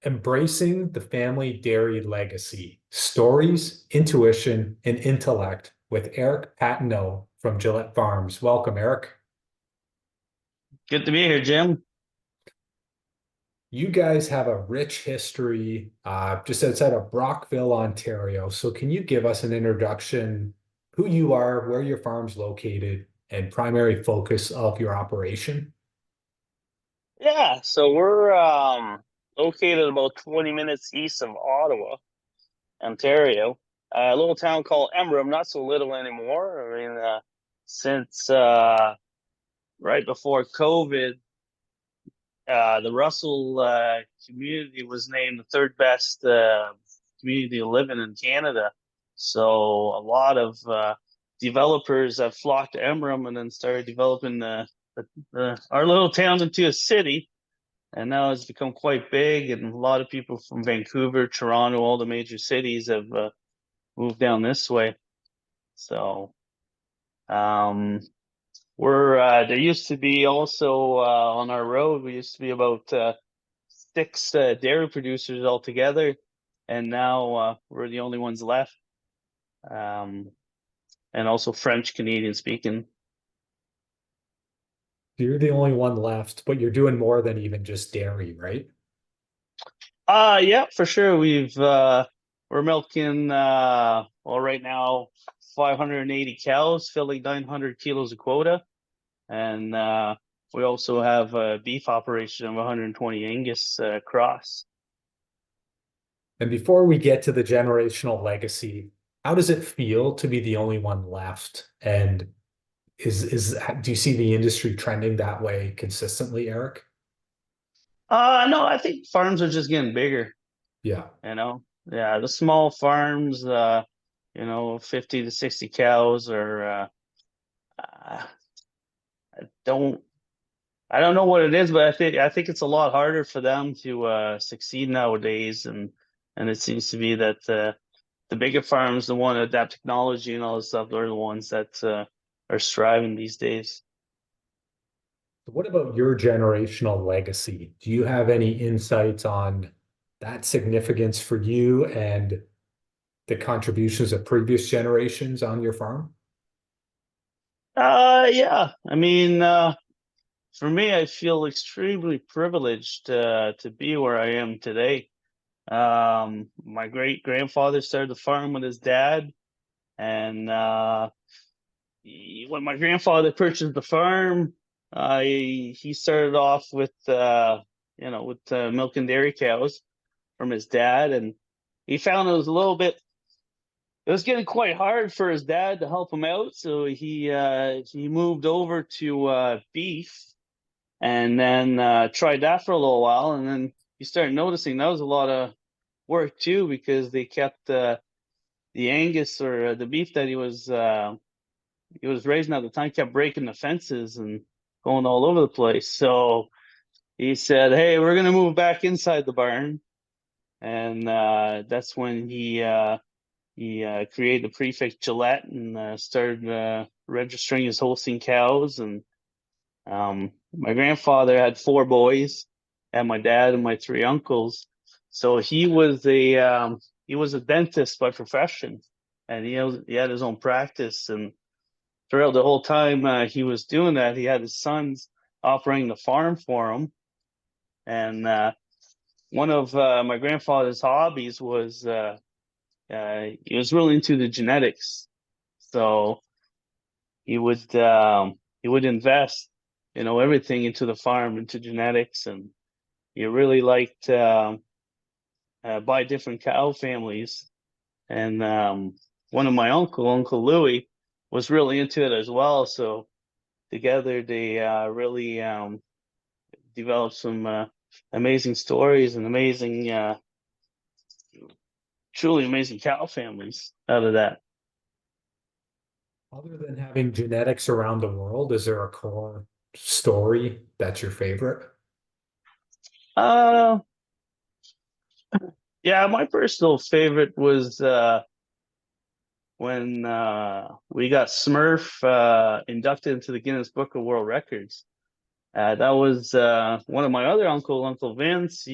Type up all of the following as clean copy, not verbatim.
Embracing the family dairy legacy, stories, intuition, and intellect with Éric Patenaude from Gillette Farms. Welcome, Éric. Good to be here, Jim. You guys have a rich history just outside of Brockville, Ontario. So can you give us an introduction, who you are, where your farm's located, and primary focus of your operation? Yeah, so we're located about 20 minutes east of Ottawa, Ontario. A little town called Emram, not so little anymore. I mean, since right before COVID, the Russell community was named the third best community to live in Canada. So a lot of developers have flocked to Emram and then started developing our little town into a city. And now it's become quite big, and a lot of people from Vancouver, Toronto, all the major cities have moved down this way. So um, we're there used to be also on our road. We used to be about six dairy producers altogether, and now we're the only ones left, um, and also French Canadian speaking. You're the only one left, but you're doing more than even just dairy, right? Yeah, for sure. We're milking well right now 580 cows, filling 900 kilos of quota, and we also have a beef operation of 120 Angus cross. And before we get to the generational legacy, how does it feel to be the only one left? And is do you see the industry trending that way consistently, Éric? No, I think farms are just getting bigger, Yeah. you know. Yeah, the small farms, 50 to 60 cows are uh, I don't I don't know what it is, but I think it's a lot harder for them to succeed nowadays, and it seems to be that the bigger farms, the one that adapt technology and all this stuff, they're the ones that are striving these days. What about your generational legacy? Do you have any insights on that significance for you and the contributions of previous generations on your farm? Yeah. I mean, for me, I feel extremely privileged to be where I am today. My great grandfather started the farm with his dad, and when my grandfather purchased the farm, he started off with milk and dairy cows from his dad, and he found it was getting quite hard for his dad to help him out, so he moved over to beef, and then tried that for a little while, and then he started noticing that was a lot of work too because they kept the Angus or the beef that he was raising at the time kept breaking the fences and going all over the place. So he said, "Hey, we're gonna move back inside the barn," and that's when he created the prefix Gillette and started registering his Holstein cows. And my grandfather had four boys, and my dad and my three uncles. So he was a dentist by profession, and he had his own practice. And throughout the whole time he was doing that, he had his sons operating the farm for him. And one of my grandfather's hobbies was he was really into the genetics. So he would invest, everything into the farm, into genetics, and he really liked buy different cow families. And one of my Uncle Louis, was really into it as well. So together they really developed some amazing stories and truly amazing cow families out of that. Other than having genetics around the world, is there a core story that's your favorite? Uh, yeah, my personal favorite was when we got Smurf inducted into the Guinness Book of World Records. That was one of my other Uncle Vince.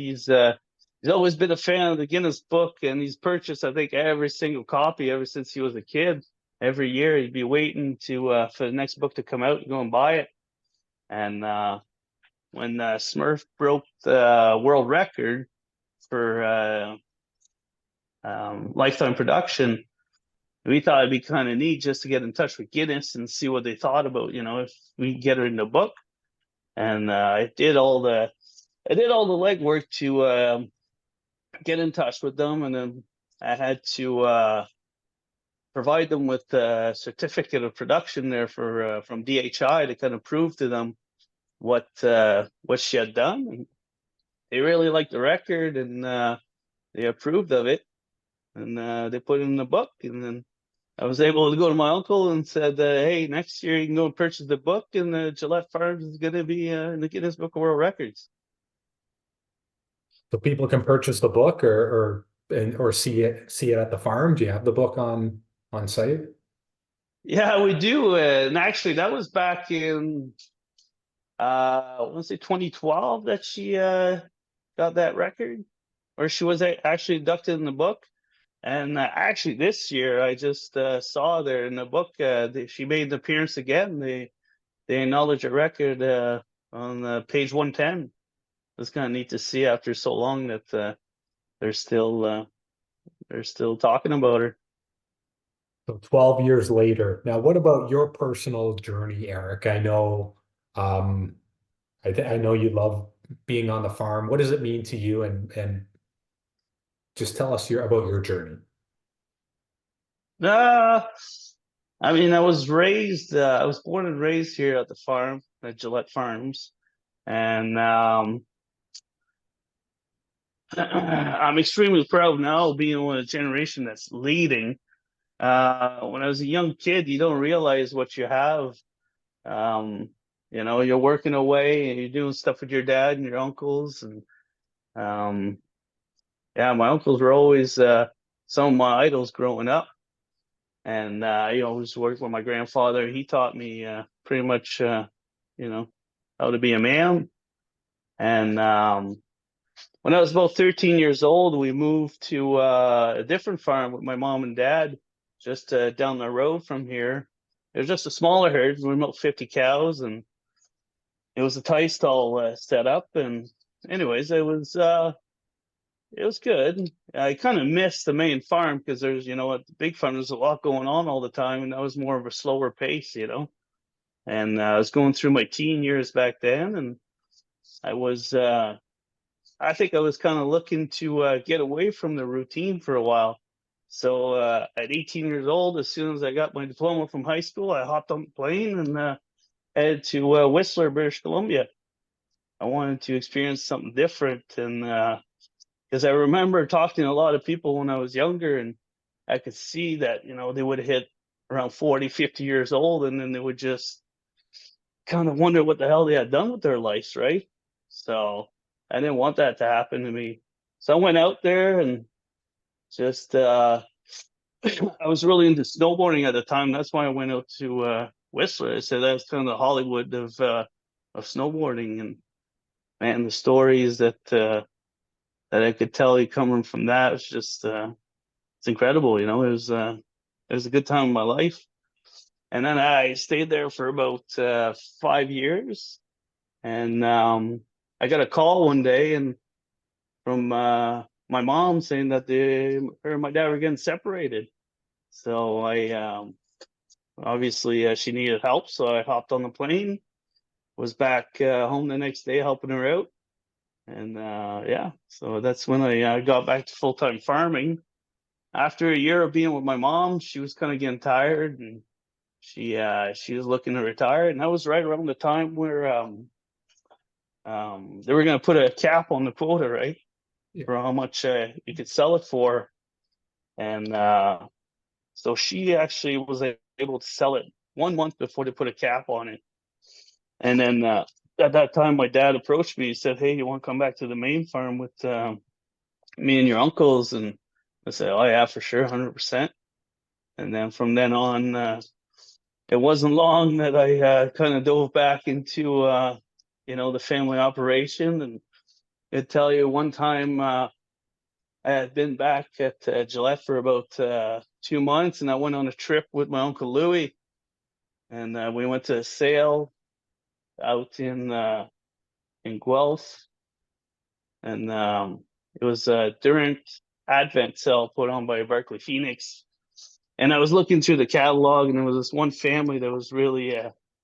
he's always been a fan of the Guinness book, and he's purchased, I think, every single copy ever since he was a kid. Every year, he'd be waiting to for the next book to come out and go and buy it. And when Smurf broke the world record for lifetime production, we thought it'd be kind of neat just to get in touch with Guinness and see what they thought about, if we could get her in the book. And I did all the legwork to get in touch with them, and then I had to provide them with a certificate of production there for from DHI to kind of prove to them what she had done. And they really liked the record, and they approved of it, and they put it in the book. And then I was able to go to my uncle and said, "Hey, next year you can go and purchase the book, and the Gillette Farms is going to be in the Guinness Book of World Records." So people can purchase the book or see it at the farm. Do you have the book on site? Yeah, we do. And actually, that was back in I want to say 2012 that she got that record, or she was actually inducted in the book. And actually, this year I just saw there in the book she made an appearance again. They acknowledge a record on page 110. It's kind of neat to see after so long that they're still talking about her. So 12 years later. Now, what about your personal journey, Eric? I know, um, I know you love being on the farm. What does it mean to you? And just tell us about your journey. Uh, I mean, I was born and raised here at the farm at Gillette Farms, and I'm extremely proud now being one of the generation that's leading. When I was a young kid, you don't realize what you have. Um, you're working away and you're doing stuff with your dad and your uncles, and um, yeah, my uncles were always some of my idols growing up. And I always worked with my grandfather. He taught me pretty much, how to be a man. And when I was about 13 years old, we moved to a different farm with my mom and dad, just down the road from here. It was just a smaller herd. We were about 50 cows, and it was a tie stall set up. And anyways, it was good. I kind of missed the main farm because at the big farm, there's a lot going on all the time, and that was more of a slower pace. And I was going through my teen years back then, and I was, I think I was kind of looking to get away from the routine for a while. So at 18 years old, as soon as I got my diploma from high school, I hopped on the plane and headed to Whistler, British Columbia. I wanted to experience something different, and because I remember talking to a lot of people when I was younger, and I could see that, they would hit around 40, 50 years old, and then they would just kind of wonder what the hell they had done with their lives, right? So I didn't want that to happen to me. So I went out there and just, I was really into snowboarding at the time. That's why I went out to Whistler. I said that's kind of the Hollywood of snowboarding. And man, the stories that I could tell you coming from that was just it's incredible. It was a good time in my life. And then I stayed there for about 5 years, and I got a call one day and from my mom saying that her and my dad were getting separated. So I obviously she needed help, so I hopped on the plane, was back home the next day helping her out. And yeah, so that's when I got back to full-time farming. After a year of being with my mom, she was kind of getting tired, and she was looking to retire. And that was right around the time where they were going to put a cap on the quota, right, Yeah. for how much you could sell it for. And so she actually was able to sell it 1 month before they put a cap on it. And then at that time, my dad approached me. He said, "Hey, you want to come back to the main farm with me and your uncles?" And I said, "Oh yeah, for sure, 100%." And then from then on, it wasn't long that I kind of dove back into the family operation. And I tell you, one time I had been back at Gillette for about 2 months, and I went on a trip with my uncle Louis, and we went to a sale out in Guelph, and it was during Advent sale put on by Berkeley Phoenix. And I was looking through the catalog, and there was this one family that was really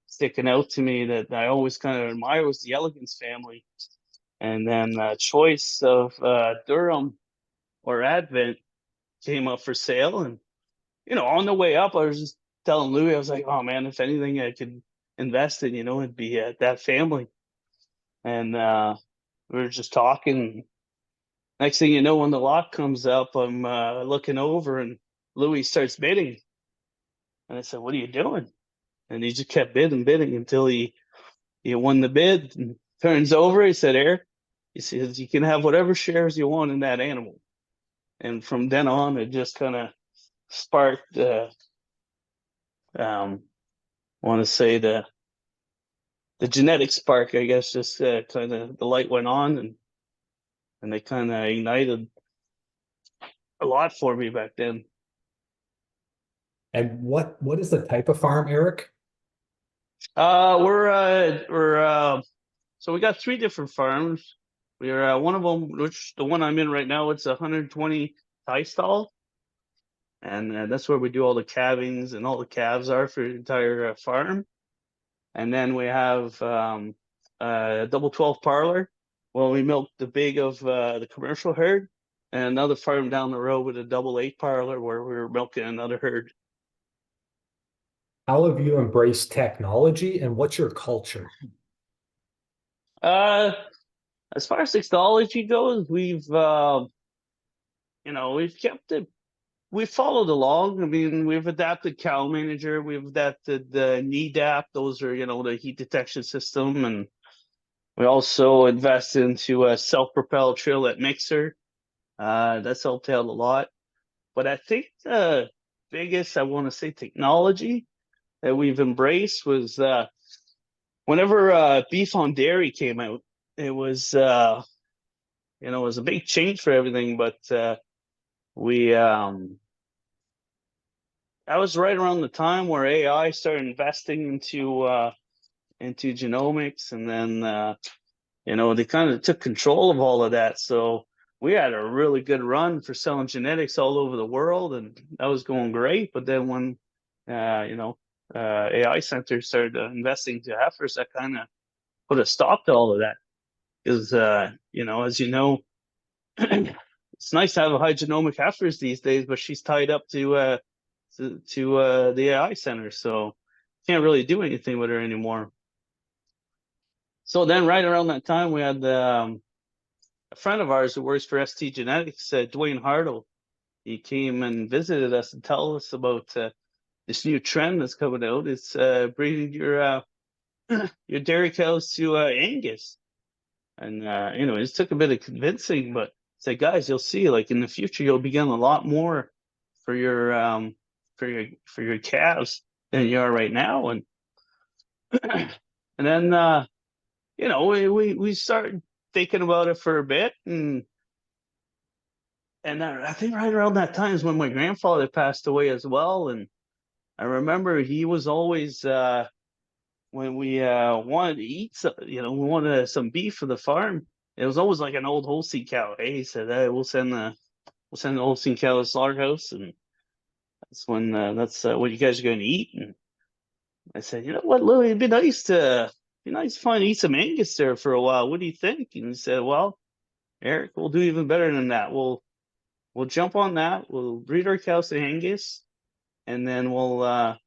sticking out to me that I always kind of admire was the Elegance family. And then choice of Durham or Advent came up for sale, and on the way up, I was just telling Louis, I was like, "Oh man, if anything I could invest in, it'd be that family." And we were just talking. Next thing you know, when the lot comes up, I'm looking over, and Louis starts bidding, and I said, "What are you doing?" And he just kept bidding until he won the bid. And turns over, he said, "Eric," he says, "you can have whatever shares you want in that animal." And from then on, it just kind of sparked. I want to say the genetic spark, I guess. Just kind of the light went on, and they kind of ignited a lot for me back then. And what is the type of farm, Eric? We're so we got three different farms. We're one of them, which the one I'm in right now, it's 120 tie stall, and that's where we do all the calvings, and all the calves are for the entire farm. And then we have a double 12 parlor. Well, we milk the big of the commercial herd, and another farm down the road with a double 8 parlor where we're milking another herd. How have you embraced technology and what's your culture? Uh, as far as technology goes, we've kept it. We followed along. I mean, we've adapted Cow Manager, we've adapted the NEDAP. Those are, the heat detection system, and we also invest into a self-propelled trillet mixer. That's helped out a lot. But I think the biggest, I want to say, technology that we've embraced was whenever beef on dairy came out. It was it was a big change for everything. But we that was right around the time where AI started investing into genomics, and then they kind of took control of all of that. So we had a really good run for selling genetics all over the world, and that was going great. But then when AI centers started investing to heifers, that kind of put a stop to all of that. Because as you know, it's nice to have a high genomic heifers these days, but she's tied up to the AI center, so can't really do anything with her anymore. So then, right around that time, we had a friend of ours who works for ST Genetics, Dwayne Hartle. He came and visited us and tell us about this new trend that's coming out. It's breeding your your dairy cows to Angus, and it took a bit of convincing, but said, guys, you'll see, like in the future, you'll be getting a lot more for your for your calves than you are right now. And and then we started thinking about it for a bit, and I think right around that time is when my grandfather passed away as well. And I remember he was always when we wanted to eat we wanted some beef for the farm. It was always like an old Holstein cow. Hey, he said, "Hey, we'll send the Holstein cow to the slaughterhouse, and that's what you guys are going to eat." And I said, "You know what, Louis, it'd be nice to finally eat some Angus there for a while. What do you think?" And he said, "Well, Eric, we'll do even better than that. We'll jump on that. We'll breed our cows to Angus, and then we'll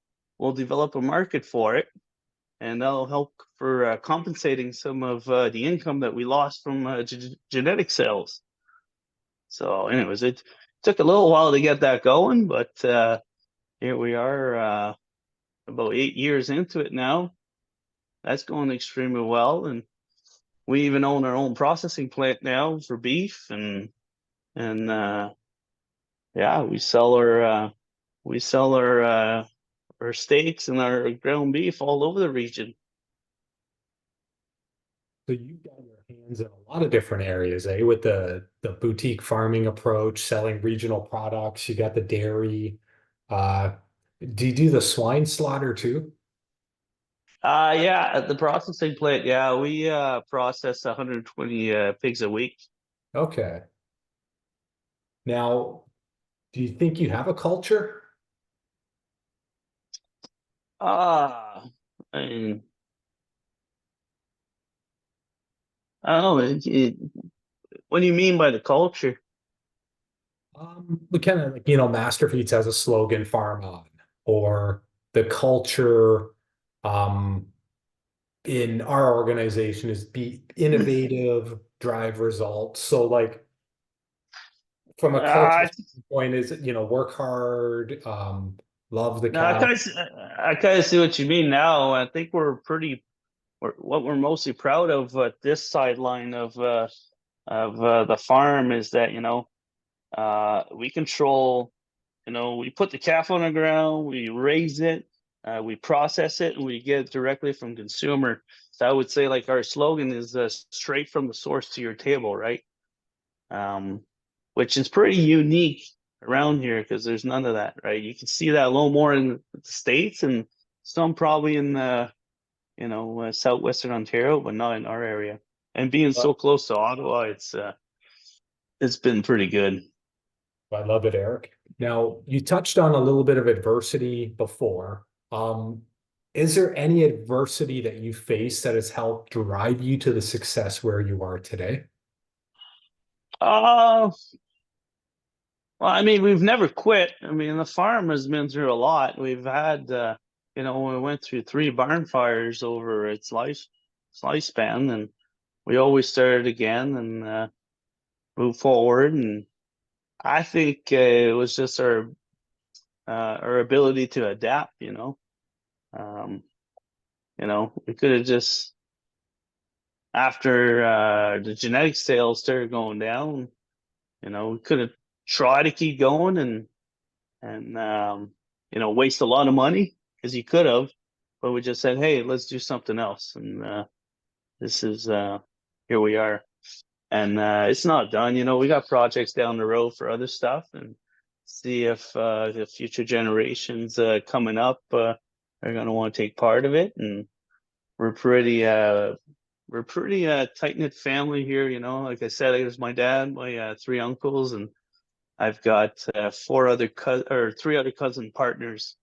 develop a market for it, and that'll help for compensating some of the income that we lost from genetic sales." So, anyways, it took a little while to get that going, but here we are, about 8 years into it now. That's going extremely well, and we even own our own processing plant now for beef, and yeah, we sell our steaks and our ground beef all over the region. So you got your hands brands in a lot of different areas, eh? With the boutique farming approach, selling regional products. You got the dairy. Uh, do you do the swine slaughter too? Yeah, at the processing plant, yeah, we process 120 pigs a week. Okay. Now, do you think you have a culture? Ah, I mean, I don't know. What do you mean by the culture? We kind of like, Master Feeds has a slogan, farm on, or the culture in our organization is be innovative, drive results. So like from a culture Uh, standpoint is, work hard, love the no, I cow. kind of, I kind of see what you mean now. I think what we're mostly proud of at this sideline of the farm is that we control. We put the calf on the ground, we raise it, we process it, and we get it directly from consumer. So I would say like our slogan is straight from the source to your table, right? Um, which is pretty unique around here because there's none of that, right? You can see that a little more in the States and some probably in southwestern Ontario, but not in our area. And being so close to Ottawa, it's been pretty good. I love it, Eric. Now, you touched on a little bit of adversity before. Um, is there any adversity that you face that has helped drive you to the success where you are today? Uh, well, I mean, we've never quit. I mean, the farm has been through a lot. We've had, we went through three barn fires over its lifespan, and we always started again and moved forward. And I think it was just our ability to adapt. Um, we could have just after the genetic sales started going down. We could have tried to keep going and waste a lot of money because you could have, but we just said, hey, let's do something else, and this is here we are, and it's not done. We got projects down the road for other stuff, and see if the future generations coming up are going to want to take part of it. And we're pretty tight knit family here. Like I said, there's my dad, my three uncles, and I've got three other cousin partners.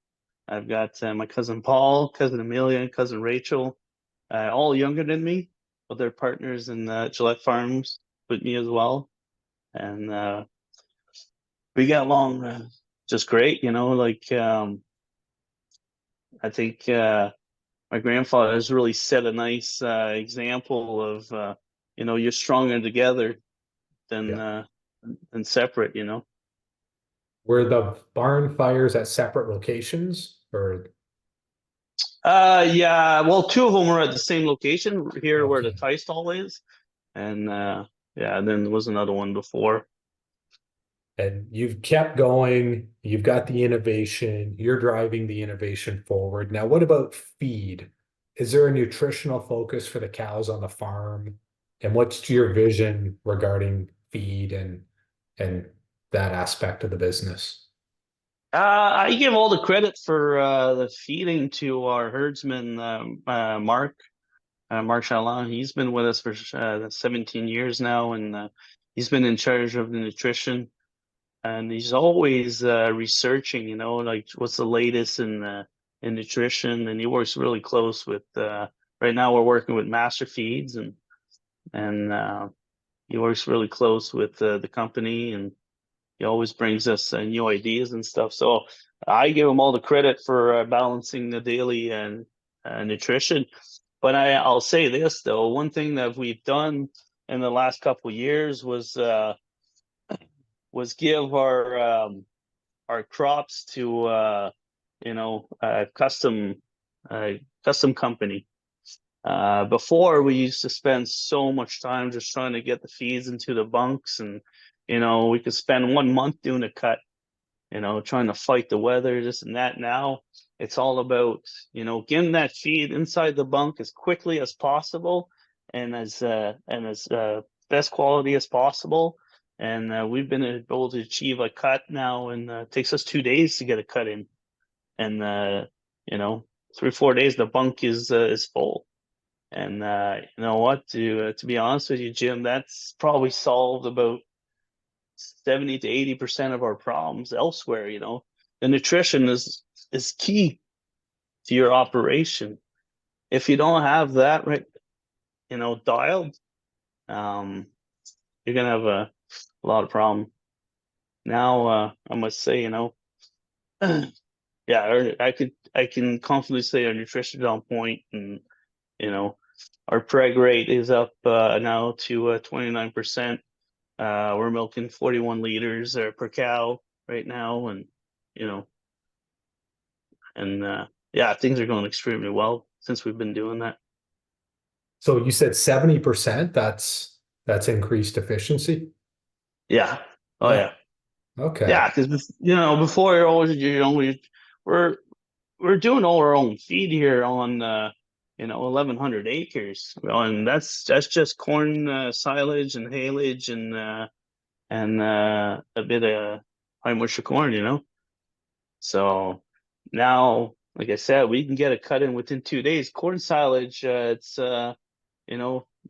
I've got my cousin Paul, cousin Amelia, and cousin Rachel, all younger than me, but they're partners in Gillette Farms with me as well. And we got along just great. Like I think my grandfather has really set a nice example of, you're stronger together than Yeah. uh, than separate. Were the barn fires at separate locations or Yeah. Well, two of them were at the same location here where the okay? tie stall is, and yeah, and then there was another one before. And you've kept going, you've got the innovation, you're driving the innovation forward. Now, what about feed? Is there a nutritional focus for the cows on the farm? And what's your vision regarding feed and that aspect of the business? I give all the credit for the feeding to our herdsman, Mark Chalon. He's been with us for 17 years now, and he's been in charge of the nutrition. And he's always researching, like what's the latest in nutrition. And he works really close with. Right now, we're working with Master Feeds, and he works really close with the company, and he always brings us new ideas and stuff. So I give him all the credit for balancing the daily and nutrition. But I'll say this though, one thing that we've done in the last couple of years was give our crops to a uh, custom company. Before we used to spend so much time just trying to get the feeds into the bunks, and we could spend 1 month doing a cut, trying to fight the weather, this and that. Now it's all about getting that feed inside the bunk as quickly as possible and as best quality as possible. And we've been able to achieve a cut now, and it takes us 2 days to get a cut in, and 3 4 days the bunk is full. And you know what? To be honest with you, Jim, that's probably solved about 70 to 80% of our problems elsewhere. The nutrition is key to your operation. If you don't have that right, dialed, um, you're gonna have a lot of problem. Now, I must say, yeah, I can confidently say our nutrition is on point, and you know, our preg rate is up now to 29%. We're milking 41 liters per cow right now, and you know, and yeah, things are going extremely well since we've been doing that. So you said 70%, that's increased efficiency? Yeah. Oh Oh, yeah. okay. Yeah, because before we're we're doing all our own feed here on 1,100 acres, and that's just corn silage and haylage and a bit of high moisture corn. So now, like I said, we can get a cut in within 2 days. Corn silage, that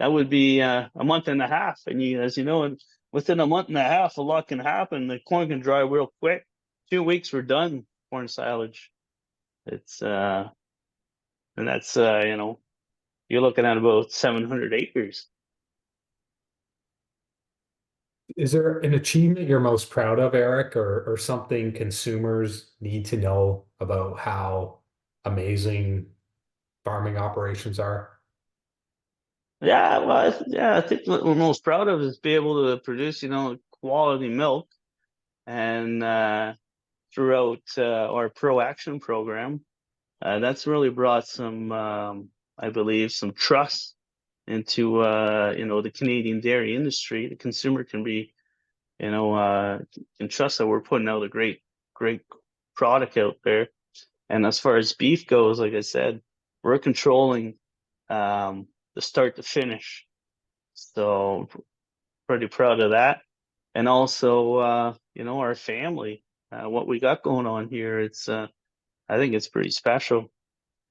would be a month and a half, and as you know, within a month and a half, a lot can happen. The corn can dry real quick. 2 weeks, we're done. Corn silage. It's and that's you're looking at about 700 acres. Is there an achievement you're most proud of, Eric, or something consumers need to know about how amazing farming operations are? Yeah, well, I think what we're most proud of is be able to produce, quality milk, and throughout our Pro Action program, that's really brought some, I believe, some trust into the Canadian dairy industry. The consumer can be, can trust that we're putting out a great product out there. And as far as beef goes, like I said, we're controlling the start to finish. So pretty proud of that. And also, our family, what we got going on here, I think it's pretty special.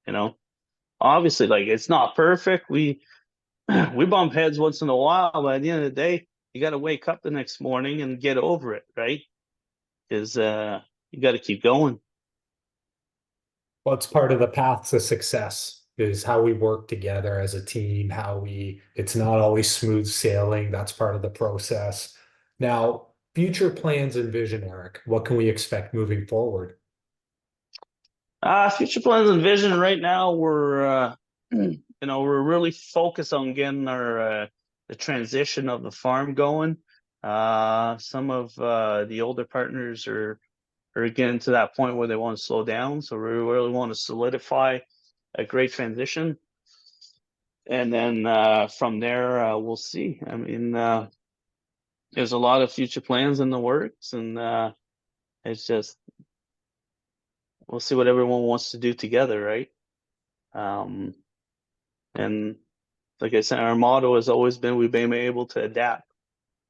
You know, Obviously, like, it's not perfect. We we bump heads once in a while, but at the end of the day, you got to wake up the next morning and get over it, right? Because you got to keep going. Well, it's part of the path to success is how we work together as a team, it's not always smooth sailing. That's part of the process. Now, future plans and vision, Eric, what can we expect moving forward? Future plans and vision right now, we're really focused on getting our the transition of the farm going. Some of the older partners are getting to that point where they want to slow down, so we really want to solidify a great transition, and then from there we'll see. I mean, there's a lot of future plans in the works, and it's just we'll see what everyone wants to do together, right? Um, and like I said, our motto has always been we've been able to adapt.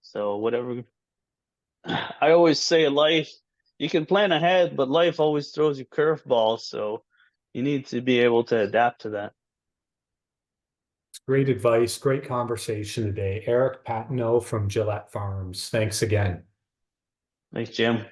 So whatever, I always say in life, you can plan ahead, but life always throws you curveballs. So you need to be able to adapt to that. Great advice, great conversation today. Eric Patenaude from Gillette Farms. Thanks again. Thanks, Jim.